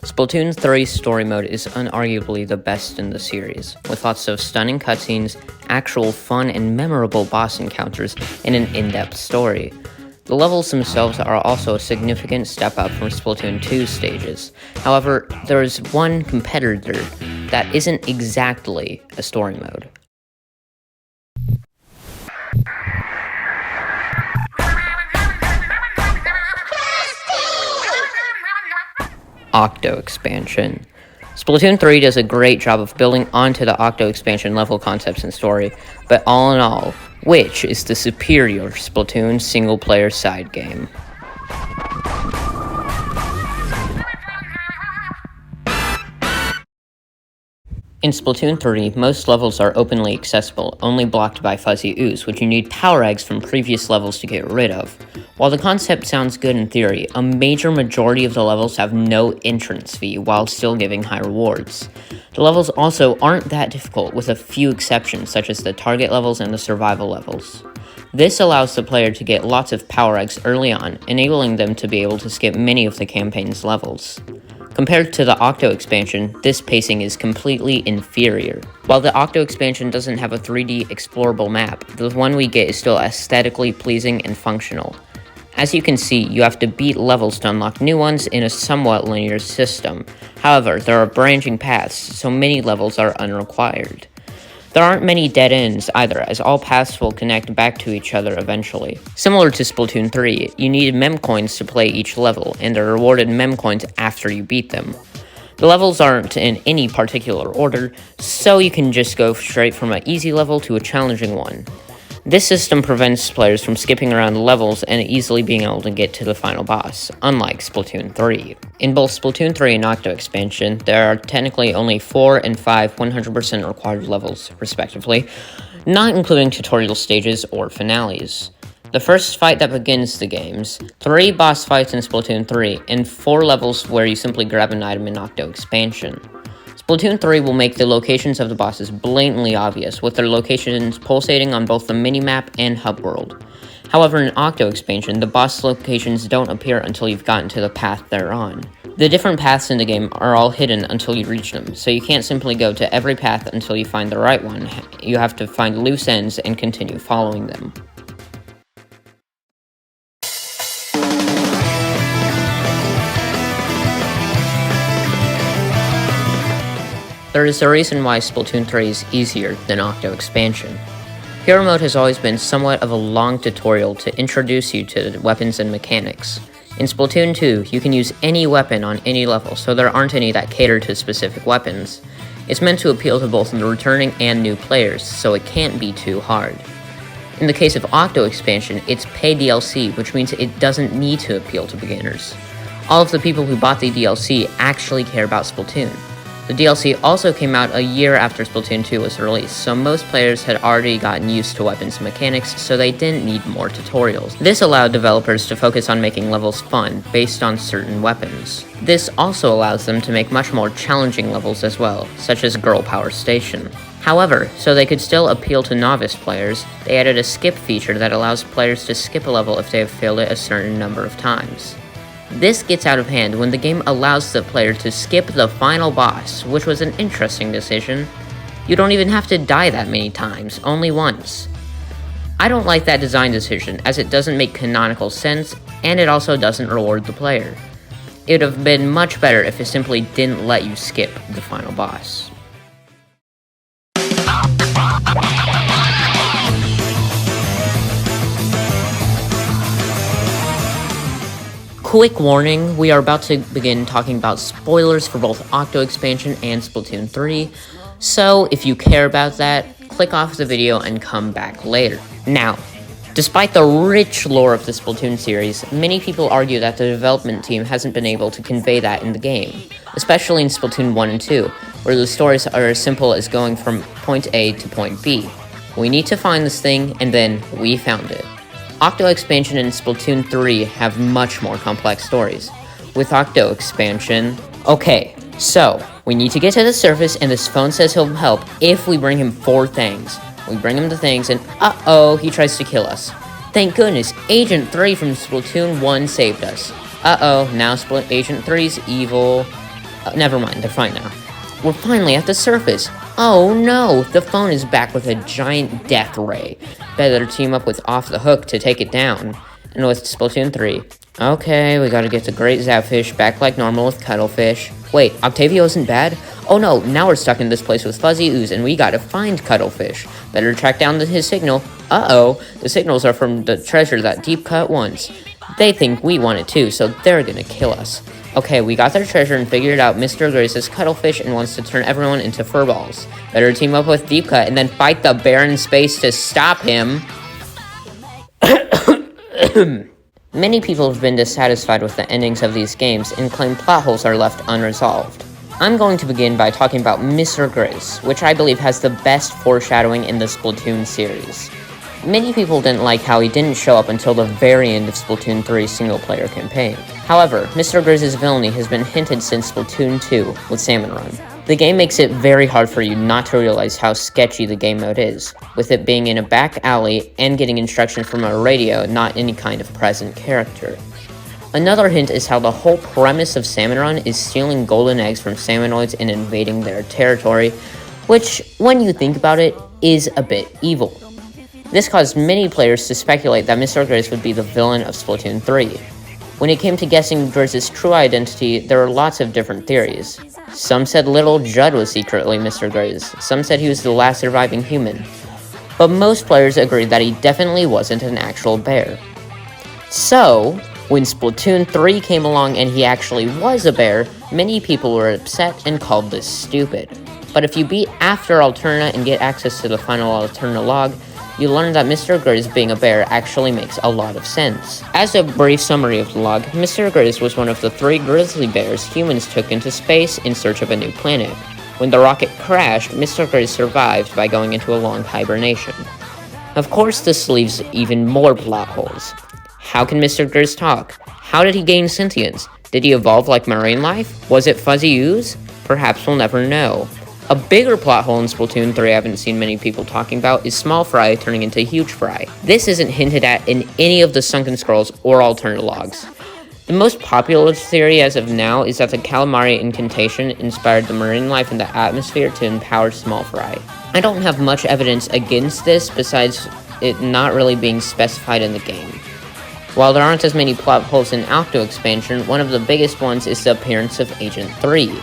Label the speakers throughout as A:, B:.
A: Splatoon 3's story mode is unarguably the best in the series, with lots of stunning cutscenes, actual fun and memorable boss encounters, and an in-depth story. The levels themselves are also a significant step up from Splatoon 2's stages. However, there is one competitor that isn't exactly a story mode. Octo Expansion. Splatoon 3 does a great job of building onto the Octo Expansion level concepts and story, but all in all, which is the superior Splatoon single-player side game? In Splatoon 3, most levels are openly accessible, only blocked by fuzzy ooze, which you need power eggs from previous levels to get rid of. While the concept sounds good in theory, a major majority of the levels have no entrance fee while still giving high rewards. The levels also aren't that difficult, with a few exceptions such as the target levels and the survival levels. This allows the player to get lots of power eggs early on, enabling them to be able to skip many of the campaign's levels. Compared to the Octo Expansion, this pacing is completely inferior. While the Octo Expansion doesn't have a 3D explorable map, the one we get is still aesthetically pleasing and functional. As you can see, you have to beat levels to unlock new ones in a somewhat linear system. However, there are branching paths, so many levels are unrequired. There aren't many dead ends either, as all paths will connect back to each other eventually. Similar to Splatoon 3, you need mem coins to play each level, and are rewarded mem coins after you beat them. The levels aren't in any particular order, so you can just go straight from an easy level to a challenging one. This system prevents players from skipping around the levels and easily being able to get to the final boss, unlike Splatoon 3. In both Splatoon 3 and Octo Expansion, there are technically only 4 and 5 100% required levels, respectively, not including tutorial stages or finales. The first fight that begins the games, 3 boss fights in Splatoon 3, and 4 levels where you simply grab an item in Octo Expansion. Splatoon 3 will make the locations of the bosses blatantly obvious, with their locations pulsating on both the minimap and hub world. However, in Octo Expansion, the boss locations don't appear until you've gotten to the path they're on. The different paths in the game are all hidden until you reach them, so you can't simply go to every path until you find the right one. You have to find loose ends and continue following them. There is a reason why Splatoon 3 is easier than Octo Expansion. Hero mode has always been somewhat of a long tutorial to introduce you to the weapons and mechanics. In Splatoon 2, you can use any weapon on any level, so there aren't any that cater to specific weapons. It's meant to appeal to both the returning and new players, so it can't be too hard. In the case of Octo Expansion, it's paid DLC, which means it doesn't need to appeal to beginners. All of the people who bought the DLC actually care about Splatoon. The DLC also came out a year after Splatoon 2 was released, so most players had already gotten used to weapons mechanics, so they didn't need more tutorials. This allowed developers to focus on making levels fun, based on certain weapons. This also allows them to make much more challenging levels as well, such as Girl Power Station. However, so they could still appeal to novice players, they added a skip feature that allows players to skip a level if they have failed it a certain number of times. This gets out of hand when the game allows the player to skip the final boss, which was an interesting decision. You don't even have to die that many times, only once. I don't like that design decision, as it doesn't make canonical sense, and it also doesn't reward the player. It would have been much better if it simply didn't let you skip the final boss. Quick warning, we are about to begin talking about spoilers for both Octo Expansion and Splatoon 3, so if you care about that, click off the video and come back later. Now, despite the rich lore of the Splatoon series, many people argue that the development team hasn't been able to convey that in the game, especially in Splatoon 1 and 2, where the stories are as simple as going from point A to point B. We need to find this thing, and then we found it. Octo Expansion and Splatoon 3 have much more complex stories. With Octo Expansion, okay, so we need to get to the surface and this phone says he'll help if we bring him 4 things. We bring him the things and uh-oh, he tries to kill us. Thank goodness, Agent 3 from Splatoon 1 saved us. Uh-oh, now Agent 3's evil. Never mind, they're fine now. We're finally at the surface. Oh no, the phone is back with a giant death ray. Better team up with Off the Hook to take it down. And with Splatoon 3. Okay, we gotta get the Great Zapfish back like normal with Cuttlefish. Wait, Octavio isn't bad? Oh no, now we're stuck in this place with Fuzzy Ooze and we gotta find Cuttlefish. Better track down his signal. Uh-oh, the signals are from the treasure that Deep Cut wants. They think we want it too, so they're gonna kill us. Okay, we got their treasure and figured out Mr. Grace is Cuttlefish and wants to turn everyone into furballs. Better team up with Deep Cut and then fight the bear in space to stop him. Many people have been dissatisfied with the endings of these games and claim plot holes are left unresolved. I'm going to begin by talking about Mr. Grace, which I believe has the best foreshadowing in the Splatoon series. Many people didn't like how he didn't show up until the very end of Splatoon 3's single-player campaign. However, Mr. Grace's villainy has been hinted since Splatoon 2 with Salmon Run. The game makes it very hard for you not to realize how sketchy the game mode is, with it being in a back alley and getting instructions from a radio, not any kind of present character. Another hint is how the whole premise of Salmon Run is stealing golden eggs from salmonoids and invading their territory, which, when you think about it, is a bit evil. This caused many players to speculate that Mr. Grace would be the villain of Splatoon 3. When it came to guessing Grace's true identity, there were lots of different theories. Some said little Judd was secretly Mr. Grace, some said he was the last surviving human, but most players agreed that he definitely wasn't an actual bear. So, when Splatoon 3 came along and he actually was a bear, many people were upset and called this stupid. But if you beat After Alterna and get access to the final Alterna log, you learn that Mr. Grace being a bear actually makes a lot of sense. As a brief summary of the log, Mr. Grace was one of the 3 grizzly bears humans took into space in search of a new planet. When the rocket crashed, Mr. Grace survived by going into a long hibernation. Of course, this leaves even more plot holes. How can Mr. Grace talk? How did he gain sentience? Did he evolve like marine life? Was it Fuzzy Ooze? Perhaps we'll never know. A bigger plot hole in Splatoon 3 I haven't seen many people talking about is Small Fry turning into Huge Fry. This isn't hinted at in any of the Sunken Scrolls or alternate logs. The most popular theory as of now is that the calamari incantation inspired the marine life in the atmosphere to empower Small Fry. I don't have much evidence against this besides it not really being specified in the game. While there aren't as many plot holes in Octo Expansion, one of the biggest ones is the appearance of Agent 3.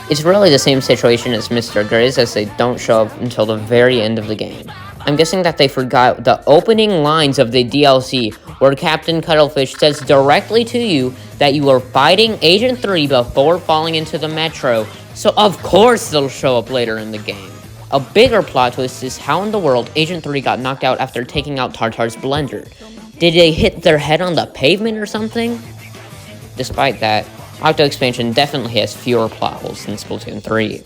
A: It's really the same situation as Mr. Grace, as they don't show up until the very end of the game. I'm guessing that they forgot the opening lines of the DLC, where Captain Cuttlefish says directly to you that you are fighting Agent 3 before falling into the metro, so of course they'll show up later in the game. A bigger plot twist is how in the world Agent 3 got knocked out after taking out Tartar's blender. Did they hit their head on the pavement or something? Despite that, Octo Expansion definitely has fewer plot holes than Splatoon 3.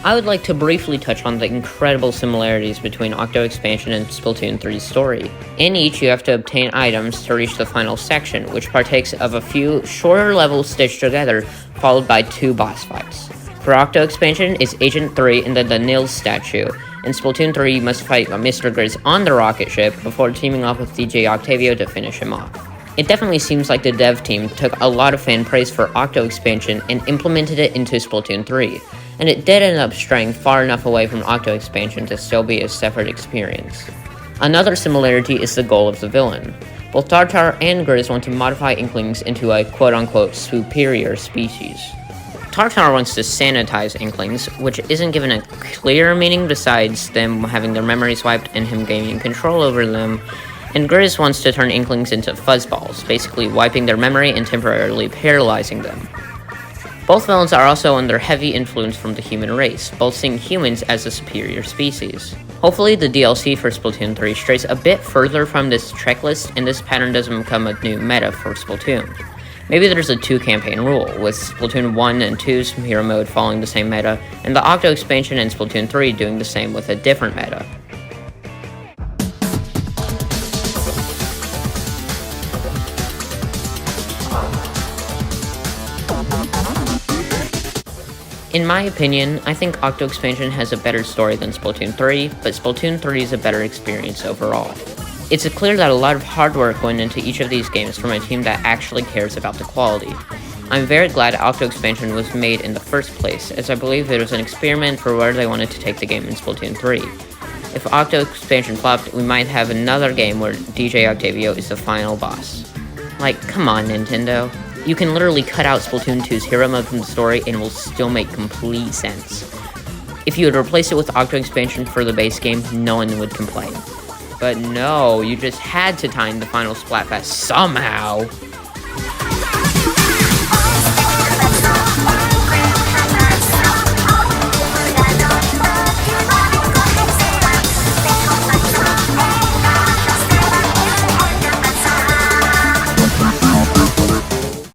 A: I would like to briefly touch on the incredible similarities between Octo Expansion and Splatoon 3's story. In each, you have to obtain items to reach the final section, which partakes of a few shorter levels stitched together, followed by 2 boss fights. For Octo Expansion, it's Agent 3 and then the Nils statue. In Splatoon 3, you must fight Mr. Grace on the rocket ship before teaming up with DJ Octavio to finish him off. It definitely seems like the dev team took a lot of fan praise for Octo Expansion and implemented it into Splatoon 3, and it did end up straying far enough away from Octo Expansion to still be a separate experience. Another similarity is the goal of the villain. Both Tartar and Grizz want to modify Inklings into a quote-unquote superior species. Tartar wants to sanitize Inklings, which isn't given a clear meaning besides them having their memories wiped and him gaining control over them, and Grizz wants to turn Inklings into fuzzballs, basically wiping their memory and temporarily paralyzing them. Both villains are also under heavy influence from the human race, both seeing humans as a superior species. Hopefully the DLC for Splatoon 3 strays a bit further from this checklist and this pattern doesn't become a new meta for Splatoon. Maybe there's a 2-campaign rule, with Splatoon 1 and 2's hero mode following the same meta, and the Octo Expansion and Splatoon 3 doing the same with a different meta. In my opinion, I think Octo Expansion has a better story than Splatoon 3, but Splatoon 3 is a better experience overall. It's clear that a lot of hard work went into each of these games from a team that actually cares about the quality. I'm very glad Octo Expansion was made in the first place, as I believe it was an experiment for where they wanted to take the game in Splatoon 3. If Octo Expansion flopped, we might have another game where DJ Octavio is the final boss. Like, come on, Nintendo. You can literally cut out Splatoon 2's hero mode from the story and it will still make complete sense. If you had replaced it with Octo Expansion for the base game, no one would complain. But no, you just had to time the final Splatfest somehow.